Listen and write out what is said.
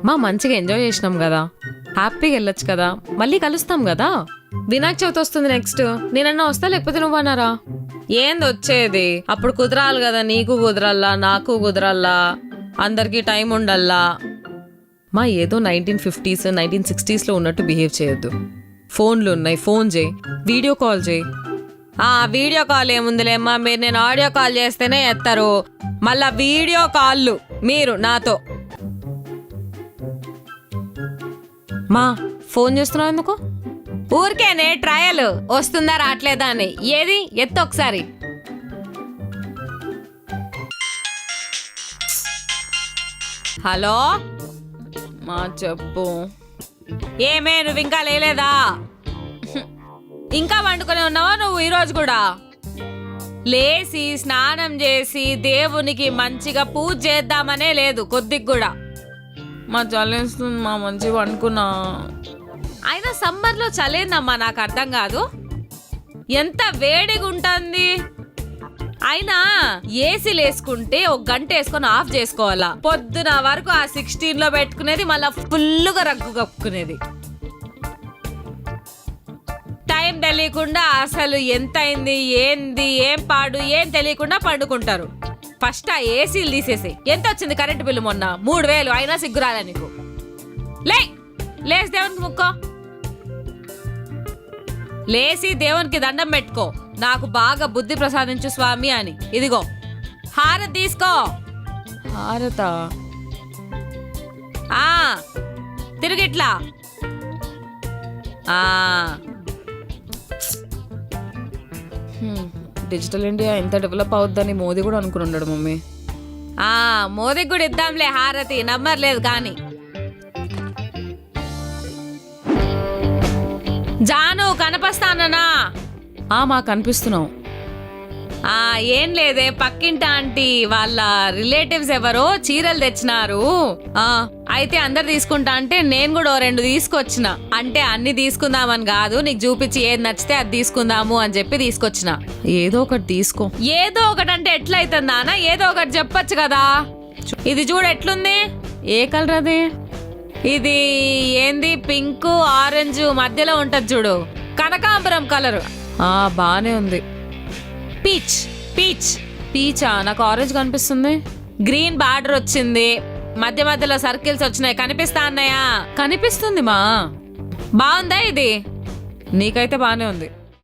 మా మంచిగా ఎంజాయ్ చేసినాం కదా, హ్యాపీగా వెళ్ళొచ్చు కదా, మళ్ళీ కలుస్తాం కదా. వినాయక చవితి వస్తుంది నెక్స్ట్, నేనన్నా వస్తా లేకపోతే నువ్వన్నారా? ఏంది వచ్చేది, అప్పుడు కుదరాలి కదా, నీకు కుదరల్లా నాకు కుదరల్లా, అందరికీ టైం ఉండల్లా. మా ఏదో 1950s 1960s ఉన్నట్టు బిహేవ్ చేయొద్దు. ఫోన్లు ఉన్నాయి, ఫోన్ చేయి, వీడియో కాల్ చేయి. వీడియో కాల్ ఏముందిలేమ్మా, మీరు నేను ఆడియో కాల్ చేస్తేనే ఎత్తారు, మళ్ళా వీడియో కాళ్ళు మీరు నాతో. మా ఫోన్ చేస్తున్నావు ఎందుకు? ఊరికేనే ట్రయల్, వస్తుందా రావట్లేదా అని. ఏది ఎత్తు ఒకసారి. హలో మా చెప్పు. ఏమే నువ్వు ఇంకా లేలేదా? ఇంకా వండుకొని ఉన్నావా నువ్వు ఈరోజు కూడా? లేచి స్నానం చేసి దేవునికి మంచిగా పూజ చేద్దామనే లేదు కొద్దిగా కూడా. మా చలేస్తుంది మా, మంచిగా వండుకున్నా. అయినా సమ్మర్లో చలేందమ్మా, నాకు అర్థం కాదు, ఎంత వేడిగా ఉంటుంది. అయినా ఏసీలు వేసుకుంటే ఒక గంట వేసుకొని ఆఫ్ చేసుకోవాలా, పొద్దున వరకు ఆ 16లో పెట్టుకునేది, మళ్ళా ఫుల్గా రగ్గు కప్పుకునేది. టైం తెలియకుండా అసలు ఎంత అయింది ఏంది ఏం పాడు ఏం తెలియకుండా పండుకుంటారు. ఫస్ట్ ఆ ఏసీలు తీసేసి. ఎంత వచ్చింది కరెంటు బిల్లు మొన్న? 3000. అయినా సిగ్గురాలే నీకు. లేచి దేవునికి ముక్కో, లేచి దేవునికి దండం పెట్టుకో, నాకు బాగా బుద్ధి ప్రసాదించు స్వామి అని. ఇదిగో హారతి తీసుకో. హారతా? తిరిగిట్లా. డిజిటల్ ఇండియా ఎంత డెవలప్ అవుద్దని మోదీ కూడా అనుకుని ఉన్నాడు మమ్మీ. మోదీకి కూడా ఇద్దాంలే హారతి, నంబర్ లేదు కానీ. జాను కనపస్తానన్నా? మా కనిపిస్తున్నావు. ఏం లేదే, పక్కింటి ఆంటీ వాళ్ళ రిలేటివ్స్ ఎవరో చీరలు తెచ్చినారు. అయితే అందరు తీసుకుంటా అంటే నేను కూడా 2 తీసుకొచ్చిన. అంటే అన్ని తీసుకుందామని కాదు, నీకు చూపించి ఏది నచ్చితే అది తీసుకుందాము అని చెప్పి తీసుకొచ్చిన. ఏదో ఒకటి తీసుకో. ఏదో ఒకటి అంటే ఎట్లయితుందా అన్న? ఏదో ఒకటి చెప్పచ్చు కదా. ఇది చూడు ఎట్లుంది. ఏ కలర్ అది? ఇది ఏంది, పింక్ ఆరెంజ్ మధ్యలో ఉంటది చూడు, కనకాంబరం కలర్. బానే ఉంది. పీచ్ పీచ్ పీచా? నాకు ఆరెంజ్ కనిపిస్తుంది. గ్రీన్ బార్డర్ వచ్చింది, మధ్య మధ్యలో సర్కిల్స్ వచ్చినాయి, కనిపిస్తా అన్నయ్య? కనిపిస్తుంది మా. బాగుందా ఇది? నీకైతే బానే ఉంది.